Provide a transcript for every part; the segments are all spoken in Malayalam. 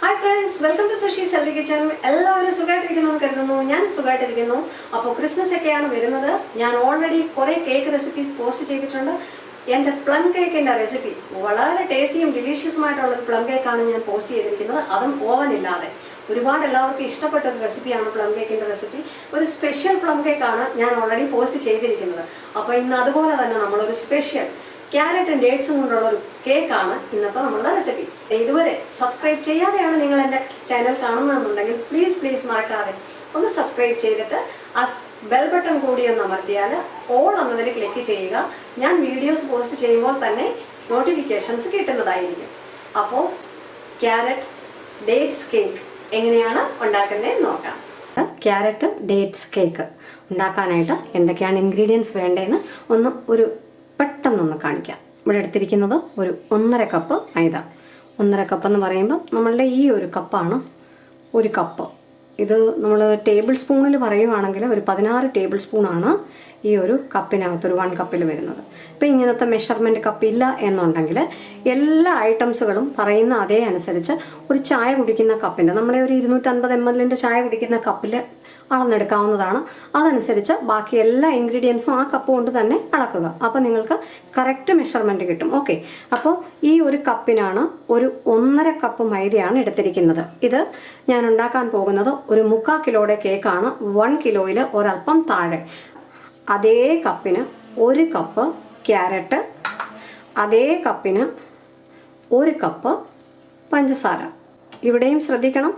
Hi friends, welcome to Sushi Salty Kitchen. എല്ലാവരും സുഖമായിട്ടിരിക്കുന്നു കരുതുന്നു. ഞാൻ സുഖമായിട്ടിരിക്കുന്നു. അപ്പോൾ ക്രിസ്മസ് ഒക്കെയാണ് വരുന്നത്. ഞാൻ ഓൾറെഡി കുറേ കേക്ക് റെസിപ്പീസ് പോസ്റ്റ് ചെയ്തിട്ടുണ്ട്. എൻ്റെ പ്ലം കേക്കിൻ്റെ റെസിപ്പി വളരെ ടേസ്റ്റിയും ഡിലീഷ്യസുമായിട്ടുള്ള ഒരു പ്ലം കേക്കാണ് ഞാൻ പോസ്റ്റ് ചെയ്തിരിക്കുന്നത്. അതും ഓവൻ ഇല്ലാതെ. ഒരുപാട് എല്ലാവർക്കും ഇഷ്ടപ്പെട്ട ഒരു റെസിപ്പിയാണ് പ്ലം കേക്കിൻ്റെ റെസിപ്പി. ഒരു സ്പെഷ്യൽ പ്ലം കേക്കാണ് ഞാൻ ഓൾറെഡി പോസ്റ്റ് ചെയ്തിരിക്കുന്നത്. അപ്പോൾ ഇന്ന് അതുപോലെ തന്നെ നമ്മളൊരു സ്പെഷ്യൽ ക്യാരറ്റും ഡേറ്റ്സും കൊണ്ടുള്ള ഒരു കേക്കാണ് ഇന്നത്തെ നമ്മളുടെ റെസിപ്പി. ഇതുവരെ സബ്സ്ക്രൈബ് ചെയ്യാതെയാണ് നിങ്ങൾ എൻ്റെ ചാനൽ കാണുന്നതെന്നുണ്ടെങ്കിൽ പ്ലീസ് മറക്കാതെ ഒന്ന് സബ്സ്ക്രൈബ് ചെയ്തിട്ട് ആ ബെൽ ബട്ടൺ കൂടി ഒന്ന് അമർത്തിയാൽ ഓൾ എന്നതിൽ ക്ലിക്ക് ചെയ്യുക. ഞാൻ വീഡിയോസ് പോസ്റ്റ് ചെയ്യുമ്പോൾ തന്നെ നോട്ടിഫിക്കേഷൻസ് കിട്ടുന്നതായിരിക്കും. അപ്പോൾ ക്യാരറ്റ് ഡേറ്റ്സ് കേക്ക് എങ്ങനെയാണ് ഉണ്ടാക്കുന്നതെന്ന് നോക്കാം. ക്യാരറ്റ് ഡേറ്റ്സ് കേക്ക് ഉണ്ടാക്കാനായിട്ട് എന്തൊക്കെയാണ് ഇൻഗ്രീഡിയൻസ് വേണ്ടതെന്ന് പെട്ടെന്നൊന്ന് കാണിക്കാം. ഇവിടെ എടുത്തിരിക്കുന്നത് ഒരു 1.5 കപ്പ് മൈദ. 1.5 കപ്പ് എന്ന് പറയുമ്പം നമ്മളുടെ ഈ ഒരു കപ്പാണ് ഒരു കപ്പ്. ഇത് നമ്മൾ ടേബിൾ സ്പൂണിൽ പറയുവാണെങ്കിൽ ഒരു 16 ടേബിൾ സ്പൂണാണ് ഈ ഒരു കപ്പിനകത്ത് ഒരു 1 കപ്പിൽ വരുന്നത്. ഇപ്പം ഇങ്ങനത്തെ മെഷർമെൻറ്റ് കപ്പില്ല എന്നുണ്ടെങ്കിൽ എല്ലാ ഐറ്റംസുകളും പറയുന്ന അതേ അനുസരിച്ച് ഒരു ചായ കുടിക്കുന്ന കപ്പിൻ്റെ നമ്മളെ ഒരു 250 ml ചായ കുടിക്കുന്ന കപ്പിൽ അളന്നെടുക്കാവുന്നതാണ്. അതനുസരിച്ച് ബാക്കി എല്ലാ ഇൻഗ്രീഡിയൻസും ആ കപ്പ് കൊണ്ട് തന്നെ അളക്കുക. അപ്പോൾ നിങ്ങൾക്ക് കറക്റ്റ് മെഷർമെൻറ്റ് കിട്ടും. ഓക്കെ, അപ്പോൾ ഈ ഒരു കപ്പിനാണ് ഒരു 1.5 കപ്പ് മൈദയാണ് എടുത്തിരിക്കുന്നത്. ഇത് ഞാൻ ഉണ്ടാക്കാൻ പോകുന്നത് ഒരു 3/4 കിലോയുടെ കേക്കാണ്. 1 കിലോയിൽ ഒരല്പം താഴെ. അതേ കപ്പിന് 1 കപ്പ് ക്യാരറ്റ്, അതേ കപ്പിന് 1 കപ്പ് പഞ്ചസാര. ഇവിടെയും ശ്രദ്ധിക്കണം,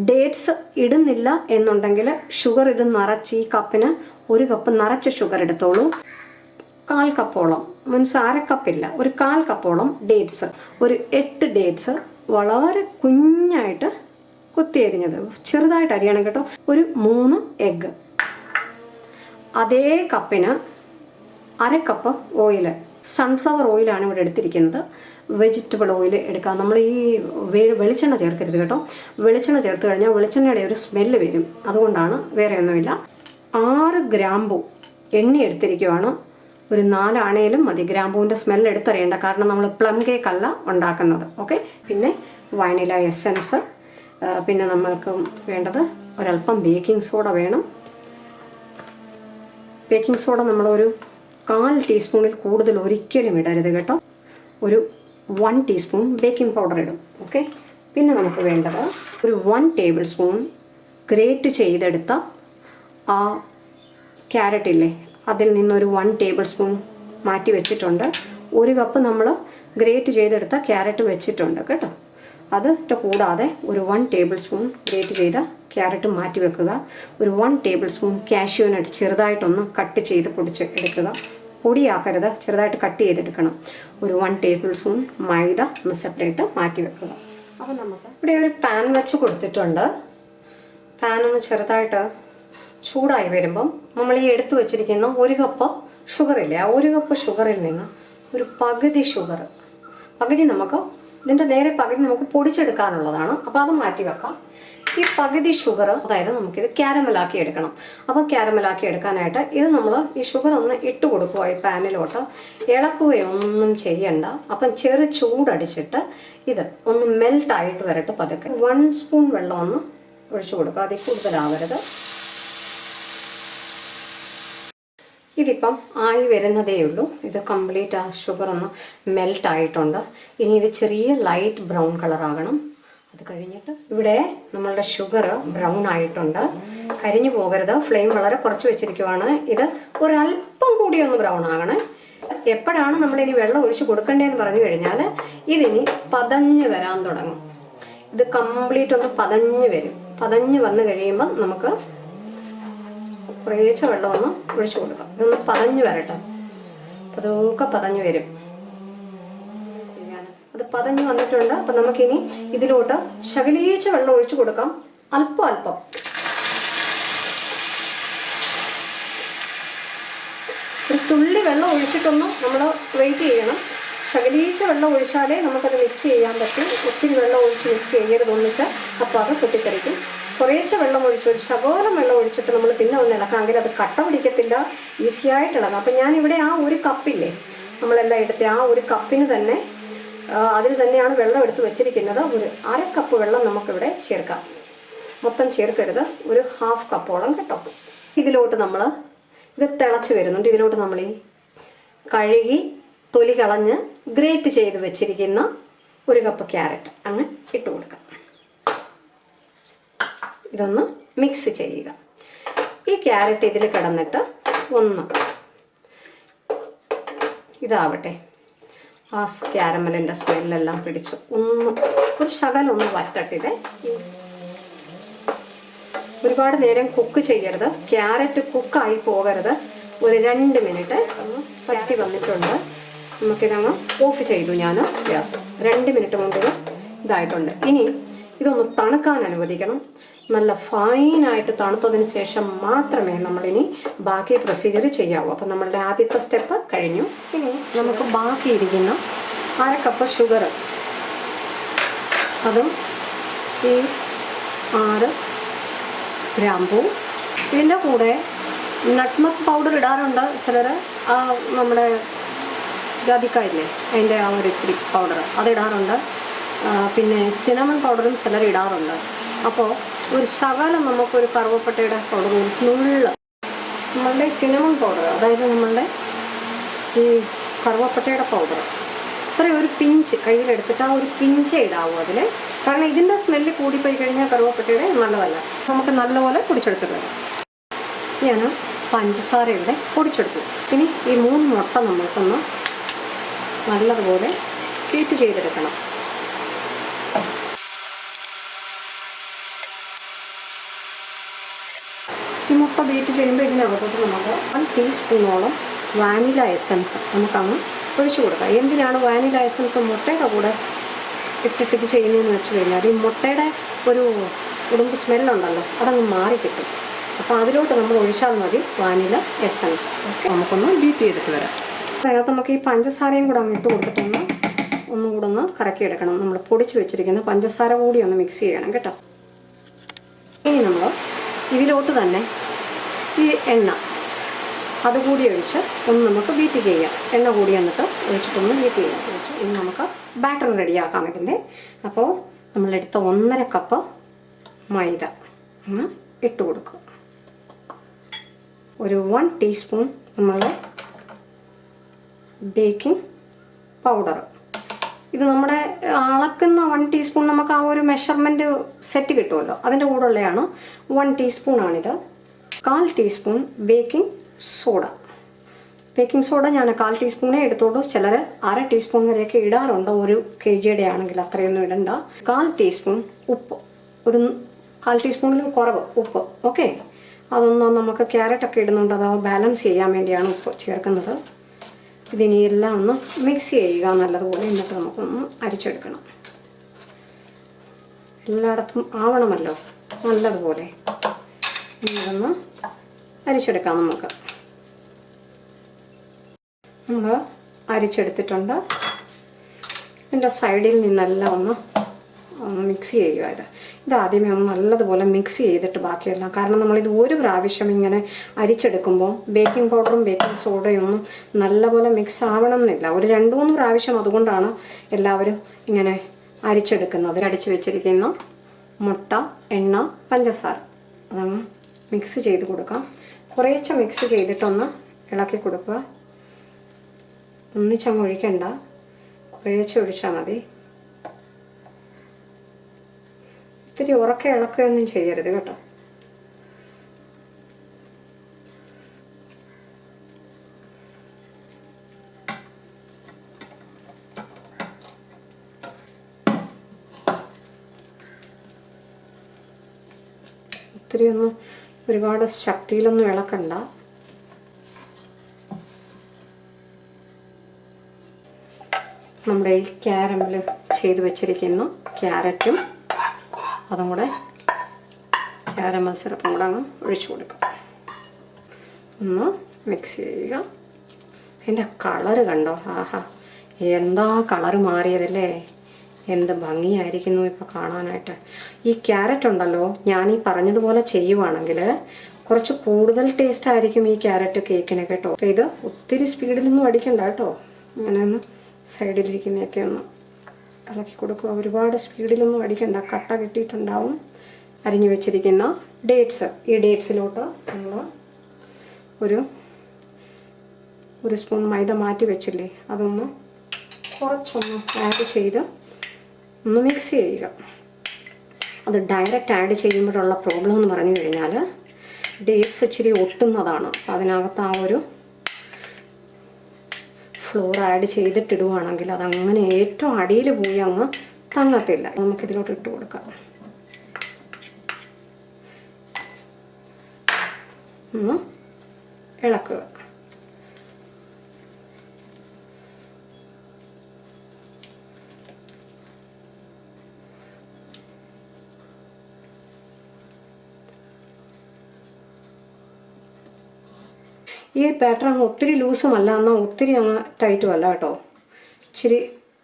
ഡേറ്റ്സ് ഇടുന്നില്ല എന്നുണ്ടെങ്കിൽ ഷുഗർ ഇത് നിറച്ച് ഈ കപ്പിന് 1 കപ്പ് നിറച്ച് ഷുഗർ എടുത്തോളൂ. 1/4 കപ്പോളം, മീൻസ് 1/2 കപ്പില്ല, ഒരു 1/4 കപ്പോളം ഡേറ്റ്സ്, ഒരു 8 ഡേറ്റ്സ് വളരെ കുഞ്ഞായിട്ട് കുത്തിയരിഞ്ഞത്, ചെറുതായിട്ട് അരിയണം കേട്ടോ. ഒരു 3 എഗ്ഗ്. അതേ കപ്പിന് 1/2 കപ്പ് ഓയിൽ, സൺഫ്ലവർ ഓയിലാണ് ഇവിടെ എടുത്തിരിക്കുന്നത്. വെജിറ്റബിൾ ഓയിൽ എടുക്കാം. നമ്മൾ ഈ വെളിച്ചെണ്ണ ചേർക്കരുത് കേട്ടോ. വെളിച്ചെണ്ണ ചേർത്ത് കഴിഞ്ഞാൽ വെളിച്ചെണ്ണയുടെ ഒരു സ്മെല്ല് വരും, അതുകൊണ്ടാണ്, വേറെ ഒന്നുമില്ല. 6 ഗ്രാമ്പൂ എണ്ണ എടുത്തിരിക്കുവാണ്. ഒരു 4 ആണേലും മതി. ഗ്രാമ്പൂവിൻ്റെ സ്മെല്ല് എടുത്തറിയണ്ട, കാരണം നമ്മൾ പ്ലം കേക്ക് അല്ല ഉണ്ടാക്കുന്നത്. ഓക്കെ, പിന്നെ വനില എസൻസ്, പിന്നെ നമ്മൾക്ക് വേണ്ടത് ഒരല്പം ബേക്കിംഗ് സോഡ വേണം. ബേക്കിംഗ് സോഡ നമ്മളൊരു 1/4 ടീസ്പൂണിൽ കൂടുതൽ ഒരിക്കലും ഇടരുത് കേട്ടോ. ഒരു 1 ടീസ്പൂൺ ബേക്കിംഗ് പൗഡർ ഇടും. ഓക്കെ, പിന്നെ നമുക്ക് വേണ്ടത് ഒരു 1 ടേബിൾ സ്പൂൺ ഗ്രേറ്റ് ചെയ്തെടുത്ത ആ ക്യാരറ്റ് ഇല്ലേ, അതിൽ നിന്നൊരു 1 ടേബിൾ സ്പൂൺ മാറ്റി വെച്ചിട്ടുണ്ട്. 1 കപ്പ് നമ്മൾ ഗ്രേറ്റ് ചെയ്തെടുത്ത ക്യാരറ്റ് വെച്ചിട്ടുണ്ട് കേട്ടോ. അത് കൂടാതെ ഒരു 1 ടേബിൾ സ്പൂൺ ഗ്രേറ്റ് ചെയ്ത ക്യാരറ്റ് മാറ്റി വെക്കുക. ഒരു 1 ടേബിൾ സ്പൂൺ കാഷ്യൂ നട്ട് ചെറുതായിട്ടൊന്ന് കട്ട് ചെയ്ത് പൊടിച്ച് എടുക്കുക. പൊടിയാക്കരുത്, ചെറുതായിട്ട് കട്ട് ചെയ്തെടുക്കണം. ഒരു 1 ടേബിൾ സ്പൂൺ മൈദ ഒന്ന് സെപ്പറേറ്റ് മാറ്റി വെക്കുക. അപ്പോൾ നമുക്ക് ഇവിടെ ഒരു പാൻ വെച്ച് കൊടുത്തിട്ടുണ്ട്. പാൻ ഒന്ന് ചെറുതായിട്ട് ചൂടായി വരുമ്പം നമ്മൾ ഈ എടുത്തു വെച്ചിരിക്കുന്ന 1 കപ്പ് ഷുഗർ ഇല്ലേ, ആ 1 കപ്പ് ഷുഗറിൽ നിന്ന് ഒരു പകുതി ഷുഗർ, നമുക്ക് ഇതിൻ്റെ നേരെ പകുതി നമുക്ക് പൊടിച്ചെടുക്കാനുള്ളതാണ്. അപ്പോൾ അത് മാറ്റി വെക്കാം. ഈ പകുതി ഷുഗർ, അതായത് നമുക്കിത് ക്യാരമലാക്കി എടുക്കണം. അപ്പോൾ ക്യാരമലാക്കി എടുക്കാനായിട്ട് ഇത് നമ്മൾ ഈ ഷുഗർ ഒന്ന് ഇട്ട് കൊടുക്കുക ഈ പാനിലോട്ട്. ഇളക്കുകയൊന്നും ചെയ്യണ്ട. അപ്പം ചെറു ചൂടടിച്ചിട്ട് ഇത് ഒന്ന് മെൽട്ടായിട്ട് വരട്ടെ പതുക്കെ. 1 സ്പൂൺ വെള്ളം ഒന്ന് ഒഴിച്ചു കൊടുക്കുക, അതിൽ കൂടുതലാവരുത്. ഇതിപ്പം ആയി വരുന്നതേ ഉള്ളൂ. ഇത് കംപ്ലീറ്റ് ആ ഷുഗർ ഒന്ന് മെൽട്ടായിട്ടുണ്ട്. ഇനി ഇത് ചെറിയ ലൈറ്റ് ബ്രൗൺ കളറാകണം. അത് കഴിഞ്ഞിട്ട് ഇവിടെ നമ്മളുടെ ഷുഗർ ബ്രൗൺ ആയിട്ടുണ്ട്. കരിഞ്ഞു പോകരുത്. ഫ്ലെയിം വളരെ കുറച്ച് വെച്ചിരിക്കുവാണ്. ഇത് ഒരല്പം കൂടി ഒന്ന് ബ്രൗൺ ആകണേ. എപ്പോഴാണ് നമ്മളിനി വെള്ളം ഒഴിച്ച് കൊടുക്കേണ്ടതെന്ന് പറഞ്ഞു കഴിഞ്ഞാൽ ഇതിനി പതഞ്ഞ് വരാൻ തുടങ്ങും. ഇത് കംപ്ലീറ്റ് ഒന്ന് പതഞ്ഞ് വരും. പതഞ്ഞ് വന്നു കഴിയുമ്പം നമുക്ക് കുറേശ്ശെ വെള്ളം ഒന്ന് ഒഴിച്ചു കൊടുക്കാം. ഇതൊന്ന് പതഞ്ഞ് വരട്ടെ. പതുക്കെ പതഞ്ഞ് വരും. അത് പതഞ്ഞ് വന്നിട്ടുണ്ട്. അപ്പം നമുക്കിനി ഇതിലോട്ട് ശകലേച്ച വെള്ളം ഒഴിച്ചു കൊടുക്കാം. അല്പം ഒരു തുള്ളി വെള്ളം ഒഴിച്ചിട്ടൊന്ന് നമ്മൾ വെയിറ്റ് ചെയ്യണം. ശകലേച്ച വെള്ളം ഒഴിച്ചാലേ നമുക്കത് മിക്സ് ചെയ്യാൻ പറ്റും. ഒത്തിരി വെള്ളം ഒഴിച്ച് മിക്സ് ചെയ്യരുത് ഒന്നിച്ച്, അപ്പോൾ അത് പൊട്ടിത്തെറിക്കും. കുറേശ്ശെ വെള്ളം ഒഴിച്ച് ഒരു ശകലം വെള്ളം ഒഴിച്ചിട്ട് നമ്മൾ പിന്നെ ഒന്ന് ഇളക്കാമെങ്കിൽ അത് കട്ട പിടിക്കത്തില്ല, ഈസിയായിട്ട് ഇളകാം. അപ്പം ഞാനിവിടെ ആ 1 കപ്പില്ലേ നമ്മളെല്ലാം എടുത്ത ആ 1 കപ്പിന് തന്നെ അതിന് തന്നെയാണ് വെള്ളം എടുത്ത് വെച്ചിരിക്കുന്നത്. ഒരു 1/2 കപ്പ് വെള്ളം നമുക്കിവിടെ ചേർക്കാം. മൊത്തം ചേർക്കരുത്, ഒരു 1/2 കപ്പോളം കേട്ടോ. ഇതിലോട്ട് നമ്മൾ ഇത് തിളച്ച് വരുന്നുണ്ട്. ഇതിലോട്ട് നമ്മൾ ഈ കഴുകി തൊലി കളഞ്ഞ് ഗ്രേറ്റ് ചെയ്ത് വെച്ചിരിക്കുന്ന 1 കപ്പ് ക്യാരറ്റ് അങ്ങ് ഇട്ട് കൊടുക്കാം. ഇതൊന്ന് മിക്സ് ചെയ്യുക. ഈ ക്യാരറ്റ് ഇതിൽ കിടന്നിട്ട് ഒന്ന് ഇതാവട്ടെ. ആ ക്യാരമലിൻ്റെ സ്മെല്ലെല്ലാം പിടിച്ച് ഒരു ശകലം ഒന്ന് വറ്റട്ടെ. ഒരുപാട് നേരം കുക്ക് ചെയ്യരുത്, ക്യാരറ്റ് കുക്കായി പോകരുത്. ഒരു 2 മിനിറ്റ് ഒന്ന് വറ്റി വന്നിട്ടുണ്ട്. നമുക്കിതങ്ങ് ഓഫ് ചെയ്തു ഞാൻ ഗ്യാസ്. 2 മിനിറ്റ് മുമ്പ് ഇതായിട്ടുണ്ട്. ഇനി ഇതൊന്ന് തണുക്കാൻ അനുവദിക്കണം. നല്ല ഫൈനായിട്ട് തണുത്തതിന് ശേഷം മാത്രമേ നമ്മളിനി ബാക്കി പ്രൊസീജിയർ ചെയ്യാവൂ. അപ്പം നമ്മളുടെ ആദ്യത്തെ സ്റ്റെപ്പ് കഴിഞ്ഞു. ഇനി നമുക്ക് ബാക്കിയിരിക്കുന്ന 1/2 കപ്പ് ഷുഗർ, അതും ഈ 6 ഗ്രാമ്പൂ, ഇതിൻ്റെ കൂടെ നട്ട്മഗ് പൗഡർ ഇടാറുണ്ട് ചിലർ. നമ്മുടെ ജാതിക്കായില്ലേ, അതിൻ്റെ ആ ഒരു ഇച്ചിരി പൗഡർ അതിടാറുണ്ട്. പിന്നെ സിനമൺ പൗഡറും ചിലർ ഇടാറുണ്ട്. അപ്പോൾ ഒരു ശകലം നമുക്കൊരു കറുവപ്പട്ടയുടെ പൗഡർ, നുള്ള നമ്മളുടെ സിനമൺ പൗഡർ, അതായത് നമ്മളുടെ ഈ കറുവപ്പട്ടയുടെ പൗഡർ ഇത്രയും ഒരു പിഞ്ച് കയ്യിലെടുത്തിട്ട് ആ ഒരു പിഞ്ചേ ഇടാവൂ അതിൽ. കാരണം ഇതിൻ്റെ സ്മെല്ല് കൂടിപ്പോയി കഴിഞ്ഞാൽ കറുവപ്പട്ടയുടെ നല്ലതല്ല. നമുക്ക് നല്ലപോലെ പൊടിച്ചെടുത്തിട്ട് വരാം. ഞാൻ പഞ്ചസാര ഇവിടെ പൊടിച്ചെടുത്തു. ഇനി ഈ 3 മുട്ട നമ്മൾക്കൊന്ന് നല്ലതുപോലെ ബീറ്റ് ചെയ്തെടുക്കണം. ഈ മുട്ട ബീറ്റ് ചെയ്യുമ്പോൾ ഇതിനകത്തോട്ട് നമുക്ക് 1 ടീസ്പൂണോളം വാനില എസൻസ് നമുക്കങ്ങ് ഒഴിച്ചു കൊടുക്കാം. എന്തിനാണ് വാനില എസൻസ് മുട്ടയുടെ കൂടെ ഇട്ടിട്ട് ഇത് ചെയ്യുന്നതെന്ന് വെച്ച് കഴിഞ്ഞാൽ ഈ മുട്ടയുടെ ഒരു ഉടുമ്പ് സ്മെല്ലുണ്ടല്ലോ, അതങ്ങ് മാറിക്കിട്ടും. അപ്പോൾ അതിലോട്ട് നമ്മൾ ഒഴിച്ചാൽ മതി വാനില എസൻസ്. ഓക്കെ, നമുക്കൊന്ന് ബീറ്റ് ചെയ്തിട്ട് വരാം. അതിനകത്ത് നമുക്ക് ഈ പഞ്ചസാരയും കൂടെ അങ്ങ് ഇട്ട് കൊടുത്തിട്ടൊന്ന് ഒന്നുകൂടെ ഒന്ന് കറക്കിയെടുക്കണം. നമ്മൾ പൊടിച്ച് വെച്ചിരിക്കുന്ന പഞ്ചസാര കൂടി ഒന്ന് മിക്സ് ചെയ്യണം കേട്ടോ. ഇനി നമ്മൾ ഇതിലോട്ട് തന്നെ ഈ എണ്ണ അതുകൂടി ഒഴിച്ച് ഒന്ന് നമുക്ക് ബീറ്റ് ചെയ്യാം. എണ്ണ കൂടി എന്നിട്ട് ഒഴിച്ചിട്ടൊന്ന് ബീറ്റ് ചെയ്യാം. ഇനി നമുക്ക് ബാറ്റർ റെഡിയാക്കാം ഇതിൻ്റെ. അപ്പോൾ നമ്മളെടുത്ത 1/2 കപ്പ് മൈദ ഒന്ന് ഇട്ട് കൊടുക്കുക. ഒരു 1 ടീസ്പൂൺ നമ്മളുടെ ബേക്കിംഗ് പൗഡർ. ഇത് നമ്മുടെ അളക്കുന്ന 1 ടീസ്പൂൺ നമുക്ക് ആ ഒരു മെഷർമെൻറ്റ് സെറ്റ് കിട്ടുമല്ലോ, അതിൻ്റെ കൂടെ ഉള്ളതാണ്. 1 ടീസ്പൂണാണിത്. 1/4 teaspoon baking soda. Baking soda ഞാൻ 1/4 ടീസ്പൂണേ എടുത്തോളൂ. ചിലർ 1/2 ടീസ്പൂൺ വരെയൊക്കെ ഇടാറുണ്ട്. 1 kgയുടെ ആണെങ്കിൽ അത്രയൊന്നും ഇടണ്ട. 1/4 ടീസ്പൂൺ ഉപ്പ്, ഒരു 1/4 ടീസ്പൂണിലും കുറവ് ഉപ്പ്. ഓക്കെ, അതൊന്ന് നമുക്ക് ക്യാരറ്റൊക്കെ ഇടുന്നുണ്ട്, അത് ബാലൻസ് ചെയ്യാൻ വേണ്ടിയാണ് ഉപ്പ് ചേർക്കുന്നത്. ഇതിനി എല്ലാം ഒന്ന് മിക്സ് ചെയ്യുക നല്ലതുപോലെ. എന്നിട്ട് നമുക്കൊന്ന് അരിച്ചെടുക്കണം. എല്ലായിടത്തും ആവണമല്ലോ നല്ലതുപോലെ. ഇതൊന്ന് അരിച്ചെടുക്കാം. നമ്മൾ അരിച്ചെടുത്തിട്ടുണ്ട്. ഇതിൻ്റെ സൈഡിൽ നിന്നെല്ലാം ഒന്ന് മിക്സ് ചെയ്യുക. ഇതാദ്യമേ ഒന്ന് നല്ലതുപോലെ മിക്സ് ചെയ്തിട്ട് ബാക്കിയെല്ലാം, കാരണം നമ്മളിത് ഒരു പ്രാവശ്യം ഇങ്ങനെ അരിച്ചെടുക്കുമ്പോൾ ബേക്കിംഗ് പൗഡറും ബേക്കിംഗ് സോഡയൊന്നും നല്ലപോലെ മിക്സ് ആവണം എന്നില്ല. ഒരു 2-3 പ്രാവശ്യം. അതുകൊണ്ടാണ് എല്ലാവരും ഇങ്ങനെ അരിച്ചെടുക്കുന്നത്. അടിച്ചു വെച്ചിരിക്കുന്ന മുട്ട, എണ്ണ, പഞ്ചസാര അതങ്ങ് മിക്സ് ചെയ്ത് കൊടുക്കാം. കുറേശ്ശെ മിക്സ് ചെയ്തിട്ടൊന്ന് ഇളക്കി കൊടുക്കുക. ഒന്നിച്ചങ്ങ് ഒഴിക്കണ്ട, കുറേശ്ശെ ഒഴിച്ചാൽ മതി. ഇത്തിരി ഉറക്കെ ഇളക്കുകയൊന്നും ചെയ്യരുത് കേട്ടോ. ഒത്തിരി ഒന്നും ഒരുപാട് ശക്തിയിലൊന്നും ഇളക്കണ്ട. നമ്മുടെ ഈ ക്യാരമൽ ചെയ്ത് വെച്ചിരിക്കുന്ന ക്യാരറ്റും അതും കൂടെ ക്യാരമൽ സിറപ്പും കൂടെ അങ്ങ് ഒഴിച്ചു കൊടുക്കുക. ഒന്ന് മിക്സ് ചെയ്യുക. അതിൻ്റെ കളറ് കണ്ടോ? ആഹാ, എന്താ കളറ് മാറിയതല്ലേ! എന്ത് ഭംഗിയായിരിക്കുന്നു ഇപ്പോൾ കാണാനായിട്ട്. ഈ ക്യാരറ്റ് ഉണ്ടല്ലോ, ഞാനീ പറഞ്ഞതുപോലെ ചെയ്യുവാണെങ്കിൽ കുറച്ച് കൂടുതൽ ടേസ്റ്റ് ആയിരിക്കും ഈ ക്യാരറ്റ് കേക്കിന് കേട്ടോ. അപ്പോൾ ഇത് ഒത്തിരി സ്പീഡിലൊന്നും അടിക്കണ്ട കേട്ടോ. അങ്ങനെ ഒന്ന് സൈഡിലിരിക്കുന്നതൊക്കെ ഒന്ന് ഇളക്കി കൊടുക്കുക. ഒരുപാട് സ്പീഡിലൊന്നും അടിക്കണ്ട, കട്ട കിട്ടിയിട്ടുണ്ടാവും. അരിഞ്ഞു വെച്ചിരിക്കുന്ന ഡേറ്റ്സ്, ഈ ഡേറ്റ്സിലോട്ട് നമ്മൾ ഒരു സ്പൂൺ മൈദ മാറ്റി വെച്ചില്ലേ, അതൊന്ന് കുറച്ചൊന്ന് ആഡ് ചെയ്ത് ഒന്ന് മിക്സ് ചെയ്യുക. അത് ഡയറക്റ്റ് ആഡ് ചെയ്യുമ്പോഴുള്ള പ്രോബ്ലം എന്ന് പറഞ്ഞു കഴിഞ്ഞാൽ ഡേറ്റ്സ് ഇച്ചിരി ഒട്ടുന്നതാണ്. അപ്പോൾ അതിനകത്ത് ആ ഒരു ഫ്ലോർ ആഡ് ചെയ്തിട്ടിടുവാണെങ്കിൽ അതങ്ങനെ ഏറ്റവും അടിയിൽ പോയി അങ്ങ് തങ്ങത്തില്ല. നമുക്കിതിലോട്ട് ഇട്ട് കൊടുക്കാം. ഒന്ന് ഇളക്കുക. ഈ പാറ്റേൺ അങ്ങ് ഒത്തിരി ലൂസുമല്ല, എന്നാൽ ഒത്തിരി അങ്ങ് ടൈറ്റും അല്ല കേട്ടോ. ഇച്ചിരി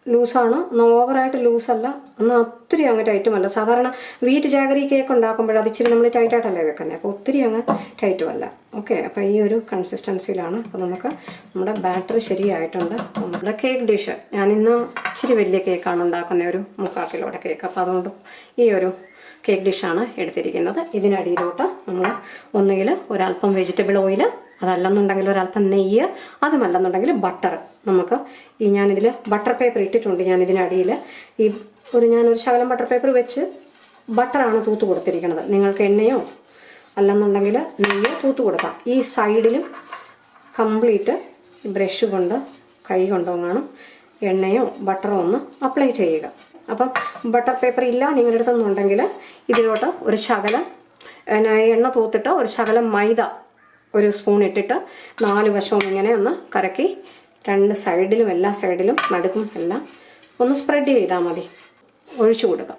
ലൂസാണ്, എന്നാൽ ഓവറായിട്ട് ലൂസല്ല, എന്നാൽ ഒത്തിരി അങ്ങ് ടൈറ്റുമല്ല. സാധാരണ വീറ്റ് ജാഗരി കേക്ക് ഉണ്ടാക്കുമ്പോൾ അത് ഇച്ചിരി നമ്മൾ ടൈറ്റായിട്ടല്ലേ വെക്കുന്നത്, അപ്പോൾ ഒത്തിരി അങ്ങ് ടൈറ്റും അല്ല. ഓക്കെ, അപ്പോൾ ഈ ഒരു കൺസിസ്റ്റൻസിയിലാണ്. അപ്പോൾ നമുക്ക് നമ്മുടെ ബാറ്റർ ശരിയായിട്ടുണ്ട്. നമ്മുടെ കേക്ക് ഡിഷ് ഞാനിന്ന് ഇച്ചിരി വലിയ കേക്കാണ് ഉണ്ടാക്കുന്നത്, ഒരു 3/4 കിലോയുടെ കേക്ക്. അപ്പോൾ അതുകൊണ്ട് ഈ ഒരു കേക്ക് ഡിഷാണ് എടുത്തിരിക്കുന്നത്. ഇതിനടിയിലോട്ട് നമ്മൾ ഒന്നുകിൽ ഒരല്പം വെജിറ്റബിൾ ഓയിൽ, അതല്ലെന്നുണ്ടെങ്കിൽ ഒരല്പം നെയ്യ്, അതുമല്ലെന്നുണ്ടെങ്കിൽ ബട്ടർ. നമുക്ക് ഞാനിതിൽ ബട്ടർ പേപ്പർ ഇട്ടിട്ടുണ്ട്. ഞാനിതിനടിയിൽ ഞാനൊരു ശകലം ബട്ടർ പേപ്പർ വെച്ച് ബട്ടറാണ് തൂത്ത് കൊടുത്തിരിക്കുന്നത്. നിങ്ങൾക്ക് എണ്ണയോ അല്ലെന്നുണ്ടെങ്കിൽ നെയ്യോ തൂത്ത് കൊടുക്കാം. ഈ സൈഡിലും കംപ്ലീറ്റ് ബ്രഷ് കൊണ്ട് കൈ കൊണ്ടുവന്നാണ് എണ്ണയോ ബട്ടറോ ഒന്ന് അപ്ലൈ ചെയ്യുക. അപ്പം ബട്ടർ പേപ്പർ ഇല്ല നിങ്ങളുടെ അടുത്തൊന്നുണ്ടെങ്കിൽ ഇതിലോട്ട് ഒരു ശകലം എണ്ണ തൂത്തിട്ട് ഒരു ശകലം മൈദ ഒരു സ്പൂൺ ഇട്ടിട്ട് 4 വശവും ഇങ്ങനെ ഒന്ന് കറക്കി 2 സൈഡിലും എല്ലാ സൈഡിലും നടുക്കും എല്ലാം ഒന്ന് സ്പ്രെഡ് ചെയ്താൽ മതി. ഒഴിച്ചു കൊടുക്കാം.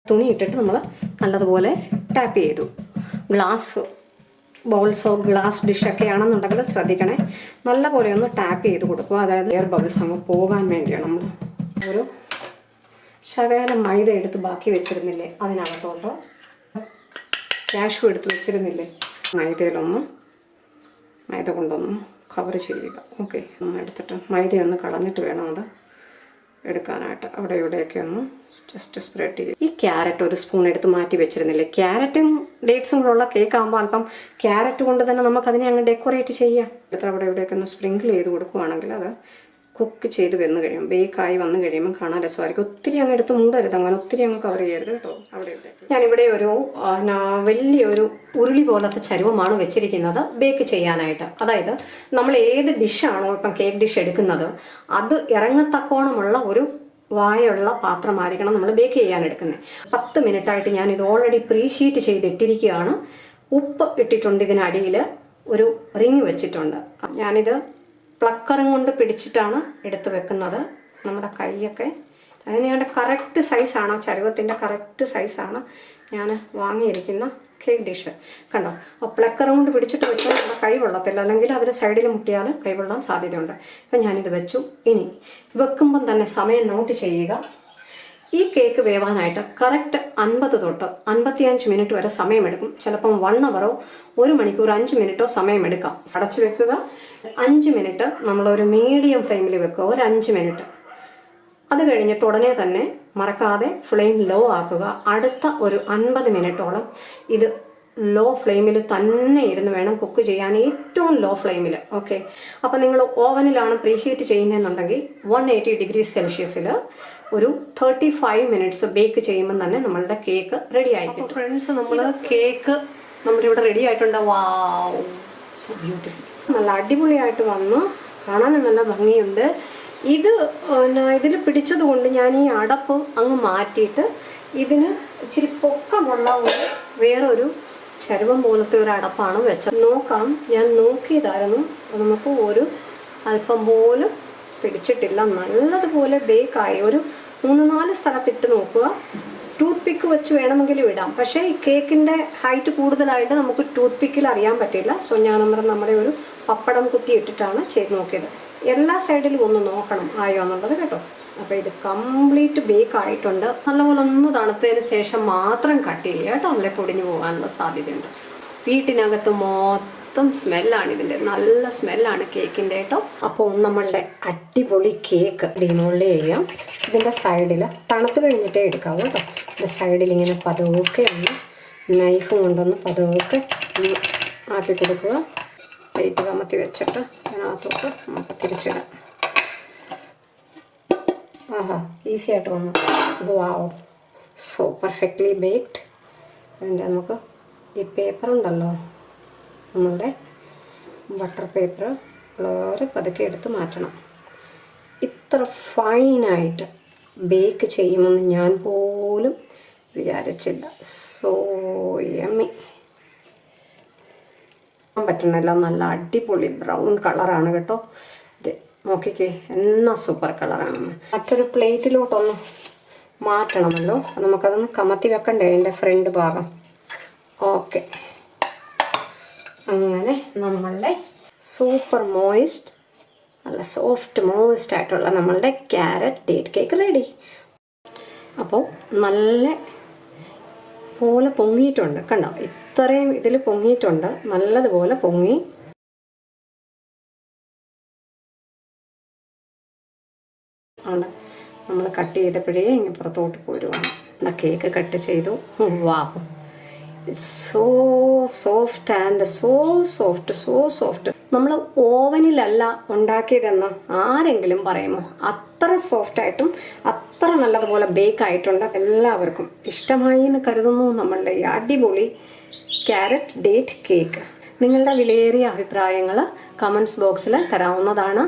തുണി ഇട്ടിട്ട് നമ്മൾ നല്ലതുപോലെ ടാപ്പ് ചെയ്തു. ഗ്ലാസ് ബൗൾസോ ഗ്ലാസ് ഡിഷൊക്കെ ആണെന്നുണ്ടെങ്കിൽ ശ്രദ്ധിക്കണേ, നല്ലപോലെ ഒന്ന് ടാപ്പ് ചെയ്ത് കൊടുക്കുക. അതായത് എയർ ബബിൾസ് അങ്ങ് പോകാൻ വേണ്ടിയാണ്. നമ്മൾ ഒരു ശകലം മൈദ എടുത്ത് ബാക്കി വെച്ചിരുന്നില്ലേ, അതിനകത്തോട്ട് കാഷ്യൂ എടുത്ത് വെച്ചിരുന്നില്ലേ, മൈദ കൊണ്ടൊന്ന് കവർ ചെയ്യുക. ഓക്കെ, ഒന്ന് എടുത്തിട്ട് മൈദയൊന്ന് കളഞ്ഞിട്ട് വേണം അത് എടുക്കാനായിട്ട്. അവിടെ ഇവിടെയൊക്കെ ഒന്ന് ജസ്റ്റ് സ്പ്രെഡ് ചെയ്യും. ഈ ക്യാരറ്റ് ഒരു സ്പൂൺ എടുത്ത് മാറ്റി വെച്ചിരുന്നില്ലേ, ക്യാരറ്റും ഡേറ്റ്സും കൂടെയുള്ള കേക്ക് ആകുമ്പോൾ അല്പം ക്യാരറ്റ് കൊണ്ട് തന്നെ നമുക്കതിനെ അങ്ങ് ഡെക്കറേറ്റ് ചെയ്യാം. എടുത്ത് അവിടെ ഇവിടെയൊക്കെ ഒന്ന് സ്പ്രിങ്കിൾ ചെയ്ത് കൊടുക്കുകയാണെങ്കിൽ അത് കുക്ക് ചെയ്ത് വന്ന് കഴിയും, ബേക്കായി വന്ന് കഴിയുമ്പോൾ കാണാൻ രസമായിരിക്കും. ഒത്തിരി അങ്ങ് എടുത്ത് മൂടരുത്, അങ്ങനെ ഒത്തിരി അങ്ങ് കവർ ചെയ്യരുത് കേട്ടോ. അവിടെ ഇവിടെ ഞാനിവിടെ വലിയൊരു ഉരുളി പോലത്തെ ചരുവമാണ് വെച്ചിരിക്കുന്നത് ബേക്ക് ചെയ്യാനായിട്ട്. അതായത് നമ്മൾ ഏത് ഡിഷാണോ ഇപ്പം കേക്ക് ഡിഷ് എടുക്കുന്നത് അത് ഇറങ്ങത്തക്കോണമുള്ള ഒരു വായുള്ള പാത്രമായിരിക്കണം നമ്മൾ ബേക്ക് ചെയ്യാൻ എടുക്കുന്നത്. 10 മിനിറ്റായിട്ട് ഞാൻ ഇത് ഓൾറെഡി പ്രീ ഹീറ്റ് ചെയ്തിട്ടിരിക്കുകയാണ്. ഉപ്പ് ഇട്ടിട്ടുണ്ട്, ഇതിനടിയിൽ ഒരു റിങ് വെച്ചിട്ടുണ്ട്. ഞാനിത് പ്ലക്കറും കൊണ്ട് പിടിച്ചിട്ടാണ് എടുത്ത് വെക്കുന്നത്. നമ്മുടെ കൈയൊക്കെ അതിനെ കറക്റ്റ് സൈസാണ്, ചരുവത്തിൻ്റെ കറക്റ്റ് സൈസാണ് ഞാൻ വാങ്ങിയിരിക്കുന്ന കേക്ക് ഡിഷ്. കണ്ടോ, അപ്പോൾ പ്ലക്കറും കൊണ്ട് പിടിച്ചിട്ട് വെച്ചാൽ നമ്മുടെ കൈ കൊള്ളത്തില്ല, അല്ലെങ്കിൽ അതിൽ സൈഡിൽ മുട്ടിയാൽ കൈ കൊള്ളാൻ സാധ്യതയുണ്ട്. അപ്പം ഞാനിത് വെച്ചു. ഇനി വെക്കുമ്പം തന്നെ സമയം നോട്ട് ചെയ്യുക. ഈ കേക്ക് വേവാനായിട്ട് കറക്റ്റ് 50 തൊട്ട് 55 മിനിറ്റ് വരെ സമയമെടുക്കും. ചിലപ്പം 1 അവറോ 1 മണിക്കൂർ 5 മിനിറ്റോ സമയമെടുക്കാം. അടച്ചു വെക്കുക. 5 മിനിറ്റ് നമ്മളൊരു മീഡിയം ഫ്ലെയിമിൽ വെക്കുക, ഒരു 5 മിനിറ്റ്. അത് കഴിഞ്ഞിട്ട് ഉടനെ തന്നെ മറക്കാതെ ഫ്ലെയിം ലോ ആക്കുക. അടുത്ത ഒരു 50 മിനിറ്റോളം ഇത് ലോ ഫ്ലെയിമിൽ തന്നെ ഇരുന്ന് വേണം കുക്ക് ചെയ്യാൻ, ഏറ്റവും ലോ ഫ്ലെയിമിൽ. ഓക്കെ, അപ്പം നിങ്ങൾ ഓവനിലാണ് പ്രീ ഹീറ്റ് ചെയ്യുന്നതെന്നുണ്ടെങ്കിൽ 180 ഡിഗ്രി സെൽഷ്യസിൽ ഒരു 35 മിനിറ്റ്സ് ബേക്ക് ചെയ്യുമ്പോൾ തന്നെ നമ്മളുടെ കേക്ക് റെഡി ആയിരിക്കും. ഫ്രണ്ട്സ്, നമ്മൾ കേക്ക് നമ്മുടെ ഇവിടെ റെഡി ആയിട്ടുണ്ട്. വാവ്, സോ ബ്യൂട്ടിഫുൾ, നല്ല അടിപൊളിയായിട്ട് വന്നു, കാണാൻ നല്ല ഭംഗിയുണ്ട്. ഇതിൽ പിടിച്ചത് കൊണ്ട് ഞാൻ ഈ അടപ്പ് അങ്ങ് മാറ്റിയിട്ട് ഇതിന് ഇച്ചിരി പൊക്കമുള്ള വേറൊരു ചരുവം പോലത്തെ ഒരു അടപ്പാണ് വെച്ചത്. നോക്കാം, ഞാൻ നോക്കിയതായിരുന്നു, നമുക്ക് ഒരു അല്പം പോലും പിടിച്ചിട്ടില്ല, നല്ലതുപോലെ ബേക്കായി. ഒരു 3-4 സ്ഥലത്തിട്ട് നോക്കുക. ടൂത്ത് പിക്ക് വെച്ച് വേണമെങ്കിലും ഇടാം, പക്ഷേ ഈ കേക്കിൻ്റെ ഹൈറ്റ് കൂടുതലായിട്ട് നമുക്ക് ടൂത്ത് പിക്കിൽ അറിയാൻ പറ്റില്ല. സോ ഞാൻ നമ്മുടെ ഒരു പപ്പടം കുത്തി ഇട്ടിട്ടാണ് ചെയ്ത് നോക്കിയത്. എല്ലാ സൈഡിലും ഒന്ന് നോക്കണം ആയോ എന്നുള്ളത് കേട്ടോ. അപ്പോൾ ഇത് കംപ്ലീറ്റ് ബേക്ക് ആയിട്ടുണ്ട്. നല്ലപോലെ ഒന്ന് തണുത്തതിന് ശേഷം മാത്രം കട്ട് ചെയ്യുക കേട്ടോ, നല്ല പൊടിഞ്ഞു പോകാനുള്ള സാധ്യതയുണ്ട്. വീട്ടിനകത്ത് മൊത്തം സ്മെല്ലാണ് ഇതിൻ്റെ, നല്ല സ്മെല്ലാണ് കേക്കിൻ്റെ കേട്ടോ. അപ്പോൾ നമ്മളുടെ അടിപൊളി കേക്ക് ഡിമോൾഡ് ചെയ്യാം. ഇതിൻ്റെ സൈഡിൽ തണുത്ത് കഴിഞ്ഞിട്ടേ എടുക്കാം കേട്ടോ. ഇതിൻ്റെ സൈഡിൽ ഇങ്ങനെ പതുക്കെ ഒന്ന് നൈഫ് കൊണ്ടൊന്ന് പതുക്കെ ആക്കി കൊടുക്കുക. പ്ലേറ്റ് കമത്തി വെച്ചിട്ട് അതിനകത്തോട്ട് നമുക്ക് തിരിച്ചിടാം. ആഹാ, ഈസി ആയിട്ട് വന്നു. വാവ്, സോ പെർഫെക്റ്റ്ലി ബേക്ക്ഡ്. അതിൻ്റെ നമുക്ക് ഈ പേപ്പർ ഉണ്ടല്ലോ, നമ്മളുടെ ബട്ടർ പേപ്പർ വളരെ പതുക്കെ എടുത്ത് മാറ്റണം. ഇത്ര ഫൈനായിട്ട് ബേക്ക് ചെയ്യുമെന്ന് ഞാൻ പോലും വിചാരിച്ചില്ല. So yummy. പറ്റണല്ല, നല്ല അടിപൊളി ബ്രൗൺ കളറാണ് കേട്ടോ. ഇത് നോക്കിക്കേ, എന്നാ സൂപ്പർ കളറാണ്. മറ്റൊരു പ്ലേറ്റിലോട്ടൊന്ന് മാറ്റണമല്ലോ, നമുക്കതൊന്ന് കമത്തി വെക്കണ്ടേ അതിൻ്റെ ഫ്രണ്ട് ഭാഗം. ഓക്കെ, അങ്ങനെ നമ്മളുടെ സൂപ്പർ മോയിസ്റ്റ്, നല്ല സോഫ്റ്റ് മോയിസ്റ്റ് ആയിട്ടുള്ള നമ്മളുടെ ക്യാരറ്റ് ഡേറ്റ് കേക്ക് റെഡി. അപ്പോൾ നല്ല പോലെ പൊങ്ങിയിട്ടുണ്ട് കണ്ടോ, ഇത്രയും ഇതിൽ പൊങ്ങിയിട്ടുണ്ട്, നല്ലതുപോലെ പൊങ്ങി. ആണ് നമ്മൾ കട്ട് ചെയ്തപ്പോഴേ ഇങ്ങനെ പുറത്തോട്ട് പോരുവാണ്. കേക്ക് കട്ട് ചെയ്തു. Wow, it's so soft and so soft. നമ്മൾ ഓവനിലല്ല ഉണ്ടാക്കിയതെന്ന് ആരെങ്കിലും പറയുമോ? അത്ര സോഫ്റ്റായിട്ടും അത്ര നല്ലതുപോലെ ബേക്ക് ആയിട്ടുണ്ട്. എല്ലാവർക്കും ഇഷ്ടമായി എന്ന് കരുതുന്നു നമ്മളുടെ ഈ അടിപൊളി ക്യാരറ്റ് ഡേറ്റ് കേക്ക്. നിങ്ങളുടെ വിലയേറിയ അഭിപ്രായങ്ങൾ കമൻറ്റ്സ് ബോക്സിൽ തരാവുന്നതാണ്.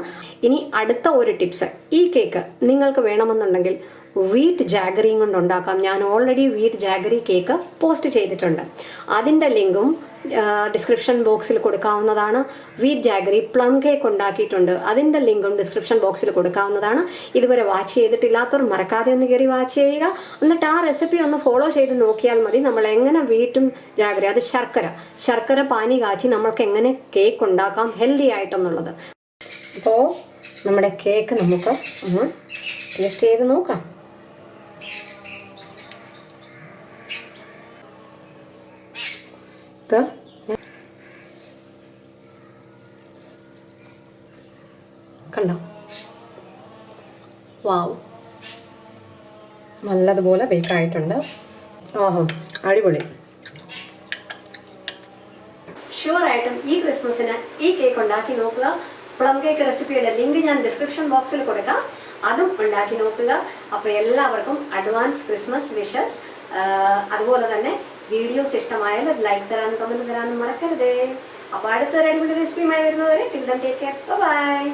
ഇനി അടുത്ത ഒരു ടിപ്സ്, ഈ കേക്ക് നിങ്ങൾക്ക് വേണമെന്നുണ്ടെങ്കിൽ വീറ്റ് ജാഗറിയും കൊണ്ട് ഉണ്ടാക്കാം. ഞാൻ already wheat jaggery cake post ചെയ്തിട്ടുണ്ട്, അതിൻ്റെ ലിങ്കും ഡിസ്ക്രിപ്ഷൻ ബോക്സിൽ കൊടുക്കാവുന്നതാണ്. വീറ്റ് ജാഗറി പ്ലം കേക്ക് ഉണ്ടാക്കിയിട്ടുണ്ട്, അതിൻ്റെ ലിങ്കും ഡിസ്ക്രിപ്ഷൻ ബോക്സിൽ കൊടുക്കാവുന്നതാണ്. ഇതുവരെ വാച്ച് ചെയ്തിട്ടില്ലാത്തവർ മറക്കാതെ ഒന്ന് കയറി വാച്ച് ചെയ്യുക. എന്നിട്ട് ആ റെസിപ്പി ഒന്ന് ഫോളോ ചെയ്ത് നോക്കിയാൽ മതി. നമ്മൾ എങ്ങനെ വീറ്റും ജാഗറി, അത് ശർക്കര പാനി കാച്ചി നമ്മൾക്ക് എങ്ങനെ കേക്ക് ഉണ്ടാക്കാം ഹെൽത്തി ആയിട്ടെന്നുള്ളത്. അപ്പോൾ നമ്മുടെ കേക്ക് നമുക്ക് ഒന്ന് ടേസ്റ്റ് ചെയ്ത് നോക്കാം. കണ്ടോ, വാവ്, നല്ലതുപോലെ ബേക്കായിട്ടുണ്ട്. ഓഹോ, അടിപൊളി. ഷുവറായിട്ടും ഈ ക്രിസ്മസിന് ഈ കേക്ക് ഉണ്ടാക്കി നോക്കുക. പ്ലം കേക്ക് റെസിപ്പിയുടെ ലിങ്ക് ഞാൻ ഡിസ്ക്രിപ്ഷൻ ബോക്സിൽ കൊടുക്കാം, അതും ഉണ്ടാക്കി നോക്കുക. അപ്പോൾ എല്ലാവർക്കും അഡ്വാൻസ് ക്രിസ്മസ് വിഷസ്. അതുപോലെ തന്നെ വീഡിയോസ് ഇഷ്ടമായാൽ ലൈക്ക് തരാനും കമൻറ്റ് തരാനും മറക്കരുതേ. അപ്പോൾ അടുത്തൊരു അടിപൊളി റെസിപ്പിയുമായി വരുന്നവരെ till then take care, by.